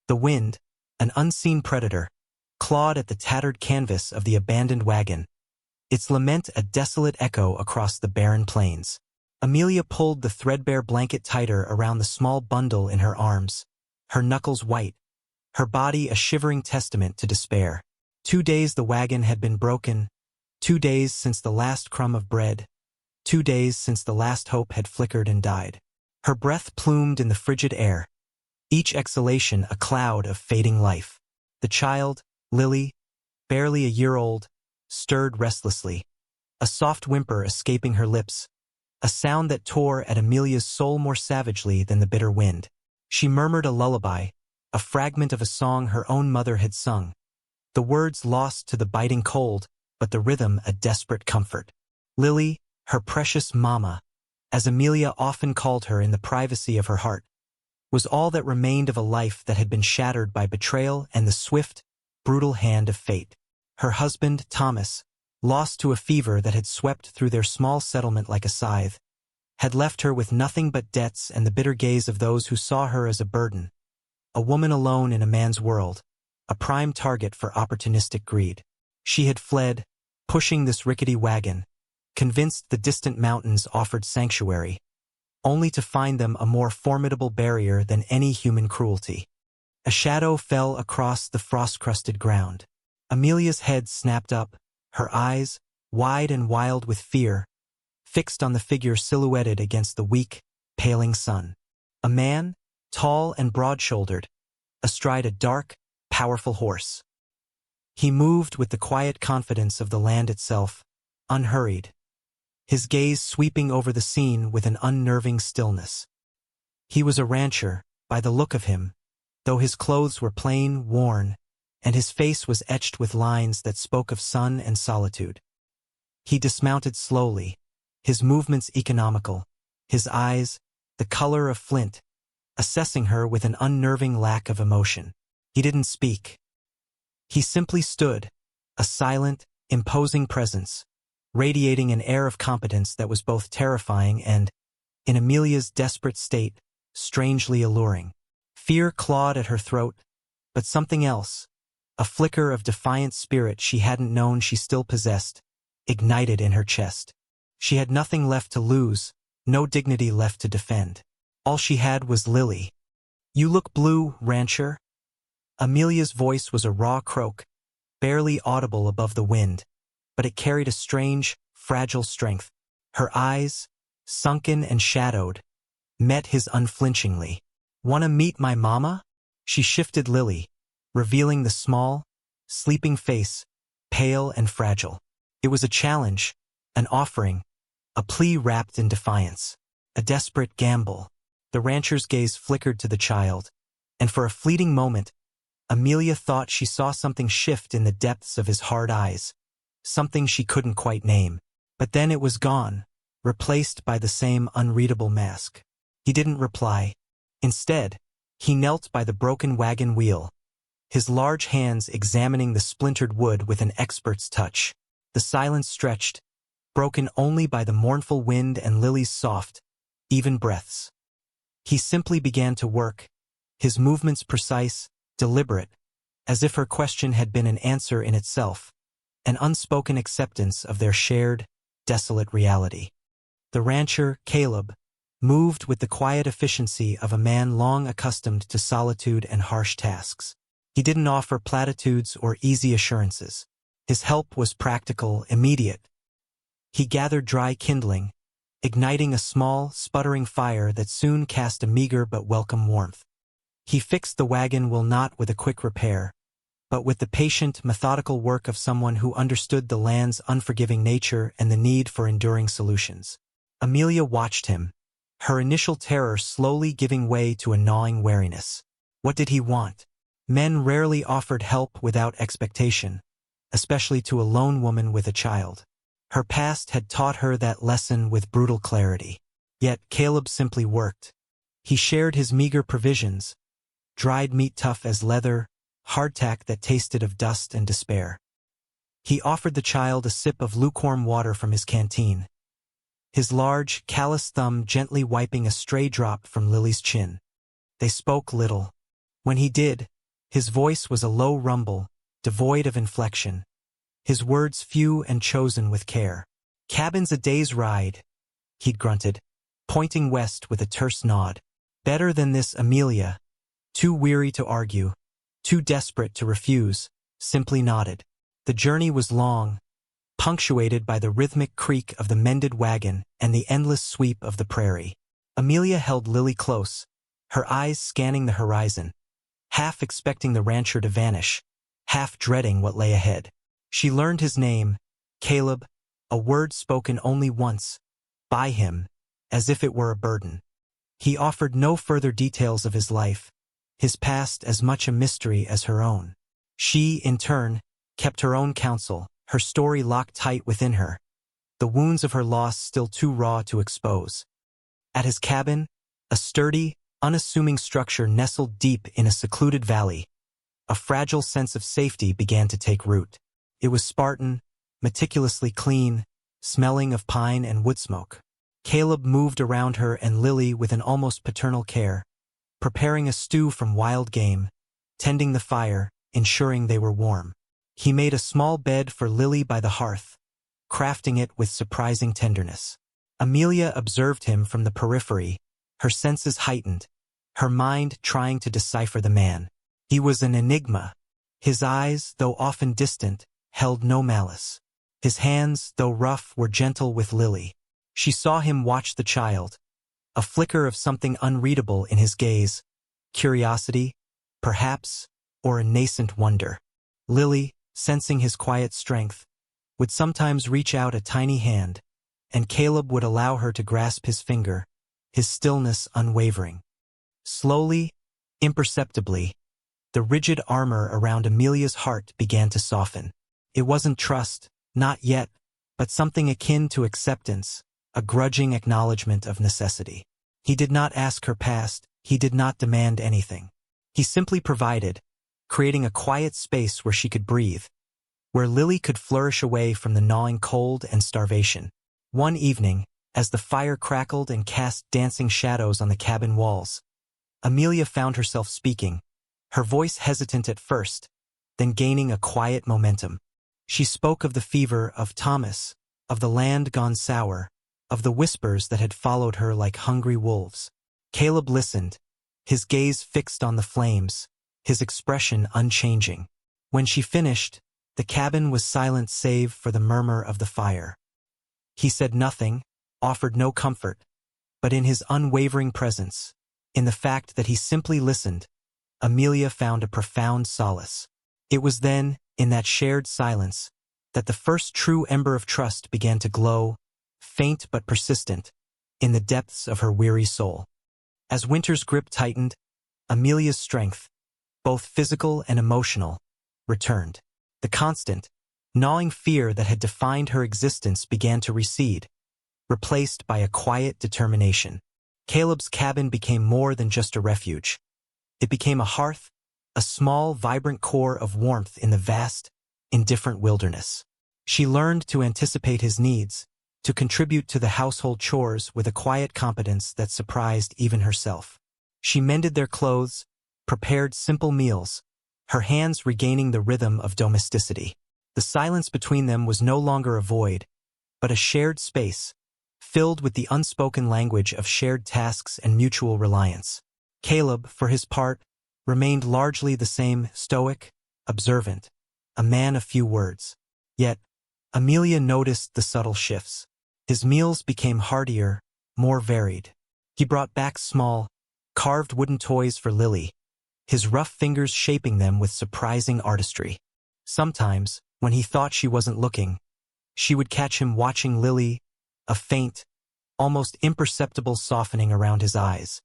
The wind, an unseen predator, clawed at the tattered canvas of the abandoned wagon, its lament a desolate echo across the barren plains. Amelia pulled the threadbare blanket tighter around the small bundle in her arms, her knuckles white, her body a shivering testament to despair. 2 days the wagon had been broken, 2 days since the last crumb of bread, 2 days since the last hope had flickered and died. Her breath plumed in the frigid air, each exhalation a cloud of fading life. The child, Lily, barely a year old, stirred restlessly, a soft whimper escaping her lips, a sound that tore at Amelia's soul more savagely than the bitter wind. She murmured a lullaby, a fragment of a song her own mother had sung, the words lost to the biting cold, but the rhythm a desperate comfort. Lily, her precious mama, as Amelia often called her in the privacy of her heart, was all that remained of a life that had been shattered by betrayal and the swift, brutal hand of fate. Her husband, Thomas, lost to a fever that had swept through their small settlement like a scythe, had left her with nothing but debts and the bitter gaze of those who saw her as a burden, a woman alone in a man's world, a prime target for opportunistic greed. She had fled, pushing this rickety wagon, convinced the distant mountains offered sanctuary, only to find them a more formidable barrier than any human cruelty. A shadow fell across the frost-crusted ground. Amelia's head snapped up, her eyes, wide and wild with fear, fixed on the figure silhouetted against the weak, paling sun. A man, tall and broad-shouldered, astride a dark, powerful horse. He moved with the quiet confidence of the land itself, unhurried, his gaze sweeping over the scene with an unnerving stillness. He was a rancher, by the look of him, though his clothes were plain, worn, and his face was etched with lines that spoke of sun and solitude. He dismounted slowly, his movements economical, his eyes, the color of flint, assessing her with an unnerving lack of emotion. He didn't speak. He simply stood, a silent, imposing presence, radiating an air of competence that was both terrifying and, in Amelia's desperate state, strangely alluring. Fear clawed at her throat, but something else, a flicker of defiant spirit she hadn't known she still possessed, ignited in her chest. She had nothing left to lose, no dignity left to defend. All she had was Lily. "You look blue, rancher." Amelia's voice was a raw croak, barely audible above the wind, but it carried a strange, fragile strength. Her eyes, sunken and shadowed, met his unflinchingly. "Wanna meet my mama?" She shifted Lily, revealing the small, sleeping face, pale and fragile. It was a challenge, an offering, a plea wrapped in defiance, a desperate gamble. The rancher's gaze flickered to the child, and for a fleeting moment, Amelia thought she saw something shift in the depths of his hard eyes, something she couldn't quite name. But then it was gone, replaced by the same unreadable mask. He didn't reply. Instead, he knelt by the broken wagon wheel, his large hands examining the splintered wood with an expert's touch. The silence stretched, broken only by the mournful wind and Lily's soft, even breaths. He simply began to work, his movements precise, deliberate, as if her question had been an answer in itself, an unspoken acceptance of their shared, desolate reality. The rancher, Caleb, moved with the quiet efficiency of a man long accustomed to solitude and harsh tasks. He didn't offer platitudes or easy assurances. His help was practical, immediate. He gathered dry kindling, igniting a small, sputtering fire that soon cast a meager but welcome warmth. He fixed the wagon wheel not with a quick repair, but with the patient, methodical work of someone who understood the land's unforgiving nature and the need for enduring solutions. Amelia watched him, her initial terror slowly giving way to a gnawing wariness. What did he want? Men rarely offered help without expectation, especially to a lone woman with a child. Her past had taught her that lesson with brutal clarity. Yet Caleb simply worked. He shared his meager provisions, dried meat tough as leather, hardtack that tasted of dust and despair. He offered the child a sip of lukewarm water from his canteen, his large, callous thumb gently wiping a stray drop from Lily's chin. They spoke little. When he did, His voice was a low rumble, devoid of inflection. His words few and chosen with care. "Cabin's a day's ride," he'd grunted, pointing west with a terse nod. "Better than this, Amelia." Too weary to argue, too desperate to refuse, simply nodded. The journey was long, punctuated by the rhythmic creak of the mended wagon and the endless sweep of the prairie. Amelia held Lily close, her eyes scanning the horizon, half expecting the rancher to vanish, half dreading what lay ahead. She learned his name, Caleb, a word spoken only once, by him, as if it were a burden. He offered no further details of his life, his past as much a mystery as her own. She, in turn, kept her own counsel, her story locked tight within her, the wounds of her loss still too raw to expose. At his cabin, a sturdy, unassuming structure nestled deep in a secluded valley, a fragile sense of safety began to take root. It was Spartan, meticulously clean, smelling of pine and wood smoke. Caleb moved around her and Lily with an almost paternal care, preparing a stew from wild game, tending the fire, ensuring they were warm. He made a small bed for Lily by the hearth, crafting it with surprising tenderness. Amelia observed him from the periphery, her senses heightened, her mind trying to decipher the man. He was an enigma. His eyes, though often distant, held no malice. His hands, though rough, were gentle with Lily. She saw him watch the child, a flicker of something unreadable in his gaze, curiosity, perhaps, or a nascent wonder. Lily, sensing his quiet strength, would sometimes reach out a tiny hand, and Caleb would allow her to grasp his finger, his stillness unwavering. Slowly, imperceptibly, the rigid armor around Amelia's heart began to soften. It wasn't trust, not yet, but something akin to acceptance, a grudging acknowledgement of necessity. He did not ask her past, he did not demand anything. He simply provided, creating a quiet space where she could breathe, where Lily could flourish away from the gnawing cold and starvation. One evening, as the fire crackled and cast dancing shadows on the cabin walls, Amelia found herself speaking, her voice hesitant at first, then gaining a quiet momentum. She spoke of the fever of Thomas, of the land gone sour, of the whispers that had followed her like hungry wolves. Caleb listened, his gaze fixed on the flames, his expression unchanging. When she finished, the cabin was silent save for the murmur of the fire. He said nothing, offered no comfort, but in his unwavering presence, in the fact that he simply listened, Amelia found a profound solace. It was then, in that shared silence, that the first true ember of trust began to glow, faint but persistent, in the depths of her weary soul. As winter's grip tightened, Amelia's strength, both physical and emotional, returned. The constant, gnawing fear that had defined her existence began to recede, replaced by a quiet determination. Caleb's cabin became more than just a refuge. It became a hearth, a small, vibrant core of warmth in the vast, indifferent wilderness. She learned to anticipate his needs, to contribute to the household chores with a quiet competence that surprised even herself. She mended their clothes, prepared simple meals, her hands regaining the rhythm of domesticity. The silence between them was no longer a void, but a shared space, filled with the unspoken language of shared tasks and mutual reliance. Caleb, for his part, remained largely the same, stoic, observant, a man of few words. Yet, Amelia noticed the subtle shifts. His meals became heartier, more varied. He brought back small, carved wooden toys for Lily, his rough fingers shaping them with surprising artistry. Sometimes, when he thought she wasn't looking, she would catch him watching Lily, a faint, almost imperceptible softening around his eyes.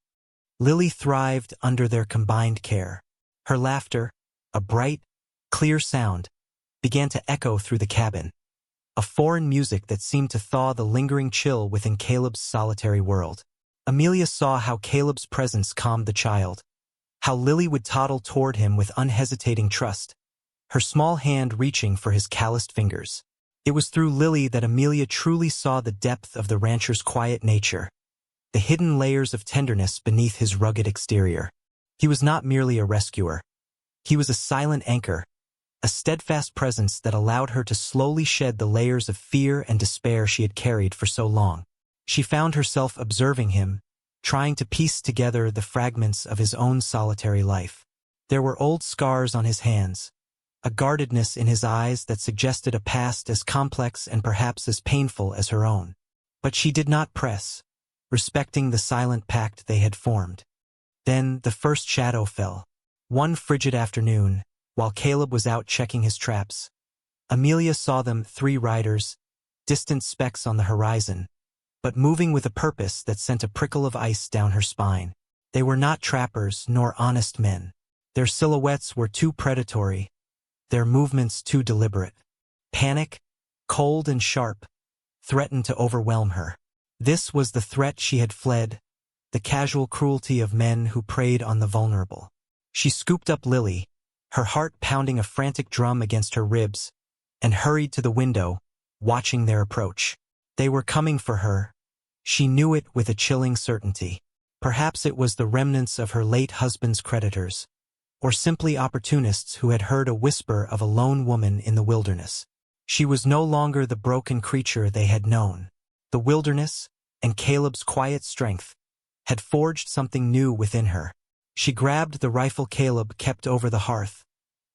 Lily thrived under their combined care. Her laughter, a bright, clear sound, began to echo through the cabin, a foreign music that seemed to thaw the lingering chill within Caleb's solitary world. Amelia saw how Caleb's presence calmed the child, how Lily would toddle toward him with unhesitating trust, her small hand reaching for his calloused fingers. It was through Lily that Amelia truly saw the depth of the rancher's quiet nature, the hidden layers of tenderness beneath his rugged exterior. He was not merely a rescuer. He was a silent anchor, a steadfast presence that allowed her to slowly shed the layers of fear and despair she had carried for so long. She found herself observing him, trying to piece together the fragments of his own solitary life. There were old scars on his hands, a guardedness in his eyes that suggested a past as complex and perhaps as painful as her own. But she did not press, respecting the silent pact they had formed. Then the first shadow fell. One frigid afternoon, while Caleb was out checking his traps, Amelia saw them, 3 riders, distant specks on the horizon, but moving with a purpose that sent a prickle of ice down her spine. They were not trappers nor honest men. Their silhouettes were too predatory, their movements too deliberate. Panic, cold and sharp, threatened to overwhelm her. This was the threat she had fled, the casual cruelty of men who preyed on the vulnerable. She scooped up Lily, her heart pounding a frantic drum against her ribs, and hurried to the window, watching their approach. They were coming for her. She knew it with a chilling certainty. Perhaps it was the remnants of her late husband's creditors, or simply opportunists who had heard a whisper of a lone woman in the wilderness. She was no longer the broken creature they had known. The wilderness, and Caleb's quiet strength, had forged something new within her. She grabbed the rifle Caleb kept over the hearth,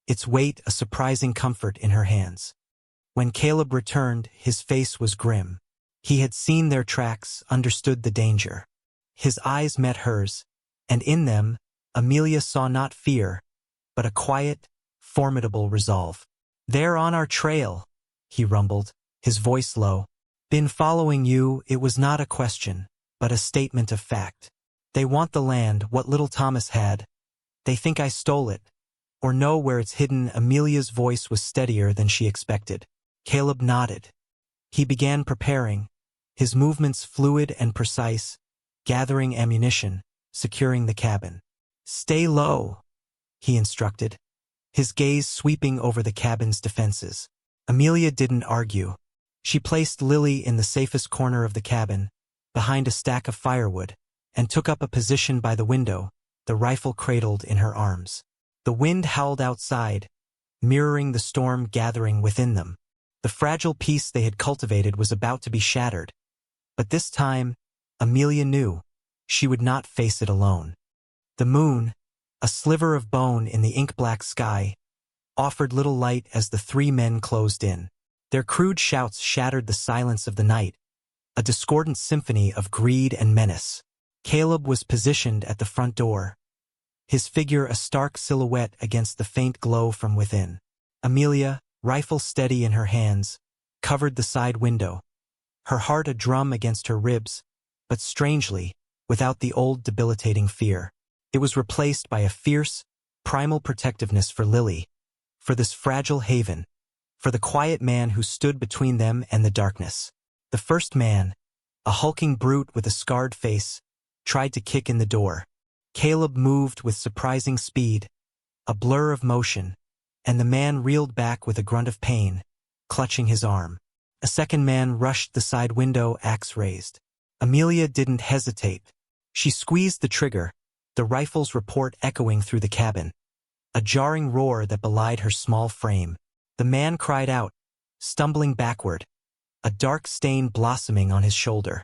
its weight a surprising comfort in her hands. When Caleb returned, his face was grim. He had seen their tracks, understood the danger. His eyes met hers, and in them, Amelia saw not fear, but a quiet, formidable resolve. "They're on our trail," he rumbled, his voice low. "Been following you." It was not a question, but a statement of fact. "They want the land, what little Thomas had. They think I stole it, or know where it's hidden." Amelia's voice was steadier than she expected. Caleb nodded. He began preparing, his movements fluid and precise, gathering ammunition, securing the cabin. "Stay low," he instructed, his gaze sweeping over the cabin's defenses. Amelia didn't argue. She placed Lily in the safest corner of the cabin, behind a stack of firewood, and took up a position by the window, the rifle cradled in her arms. The wind howled outside, mirroring the storm gathering within them. The fragile peace they had cultivated was about to be shattered, but this time, Amelia knew, she would not face it alone. The moon, a sliver of bone in the ink-black sky, offered little light as the 3 men closed in. Their crude shouts shattered the silence of the night, a discordant symphony of greed and menace. Caleb was positioned at the front door, his figure a stark silhouette against the faint glow from within. Amelia, rifle steady in her hands, covered the side window, her heart a drum against her ribs, but strangely, without the old debilitating fear. It was replaced by a fierce, primal protectiveness for Lily, for this fragile haven, for the quiet man who stood between them and the darkness. The first man, a hulking brute with a scarred face, tried to kick in the door. Caleb moved with surprising speed, a blur of motion, and the man reeled back with a grunt of pain, clutching his arm. A second man rushed the side window, axe raised. Amelia didn't hesitate. She squeezed the trigger, the rifle's report echoing through the cabin, a jarring roar that belied her small frame. The man cried out, stumbling backward, a dark stain blossoming on his shoulder.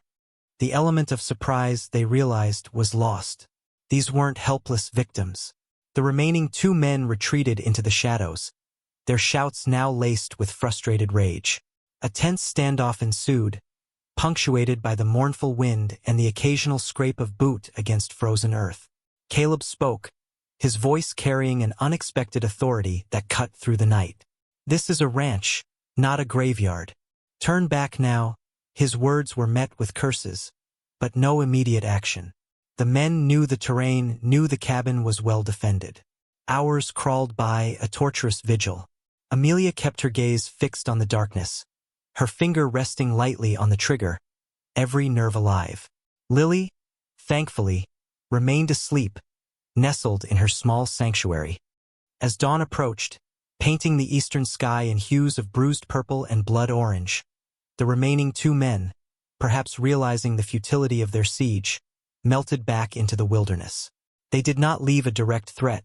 The element of surprise, they realized, was lost. These weren't helpless victims. The remaining 2 men retreated into the shadows, their shouts now laced with frustrated rage. A tense standoff ensued, punctuated by the mournful wind and the occasional scrape of boot against frozen earth. Caleb spoke, his voice carrying an unexpected authority that cut through the night. "This is a ranch, not a graveyard. Turn back now." His words were met with curses, but no immediate action. The men knew the terrain, knew the cabin was well defended. Hours crawled by, a torturous vigil. Amelia kept her gaze fixed on the darkness, her finger resting lightly on the trigger, every nerve alive. Lily, thankfully, remained asleep, nestled in her small sanctuary. As dawn approached, painting the eastern sky in hues of bruised purple and blood orange, the remaining 2 men, perhaps realizing the futility of their siege, melted back into the wilderness. They did not leave a direct threat,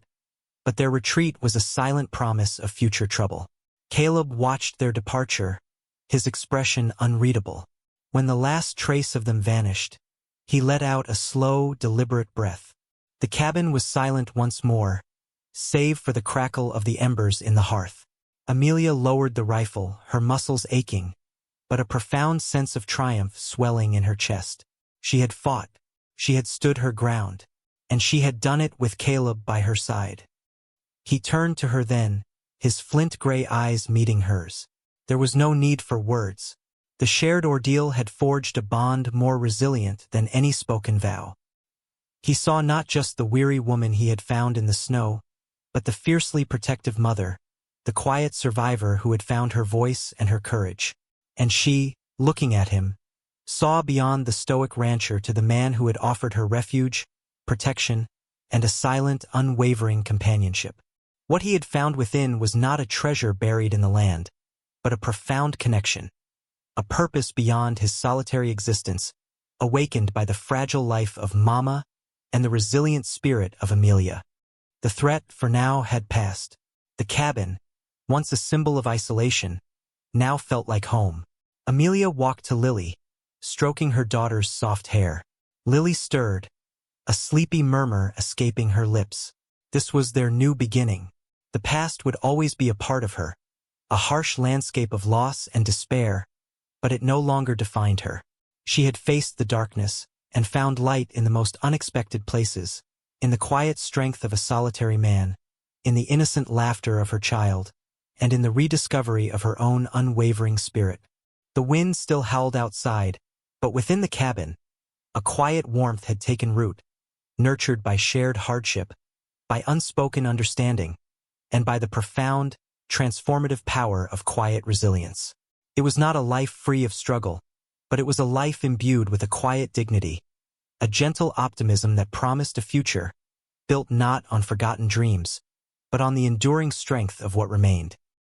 but their retreat was a silent promise of future trouble. Caleb watched their departure, his expression unreadable. When the last trace of them vanished, he let out a slow, deliberate breath. The cabin was silent once more, save for the crackle of the embers in the hearth. Amelia lowered the rifle, her muscles aching, but a profound sense of triumph swelling in her chest. She had fought, she had stood her ground, and she had done it with Caleb by her side. He turned to her then, his flint-gray eyes meeting hers. There was no need for words. The shared ordeal had forged a bond more resilient than any spoken vow. He saw not just the weary woman he had found in the snow, but the fiercely protective mother, the quiet survivor who had found her voice and her courage. And she, looking at him, saw beyond the stoic rancher to the man who had offered her refuge, protection, and a silent, unwavering companionship. What he had found within was not a treasure buried in the land, but a profound connection, a purpose beyond his solitary existence, awakened by the fragile life of Mama and the resilient spirit of Amelia. The threat, for now, had passed. The cabin, once a symbol of isolation, now felt like home. Amelia walked to Lily, stroking her daughter's soft hair. Lily stirred, a sleepy murmur escaping her lips. This was their new beginning. The past would always be a part of her, a harsh landscape of loss and despair, but it no longer defined her. She had faced the darkness and found light in the most unexpected places, in the quiet strength of a solitary man, in the innocent laughter of her child, and in the rediscovery of her own unwavering spirit. The wind still howled outside, but within the cabin, a quiet warmth had taken root, nurtured by shared hardship, by unspoken understanding, and by the profound, transformative power of quiet resilience. It was not a life free of struggle, but it was a life imbued with a quiet dignity, a gentle optimism that promised a future, built not on forgotten dreams, but on the enduring strength of what remained.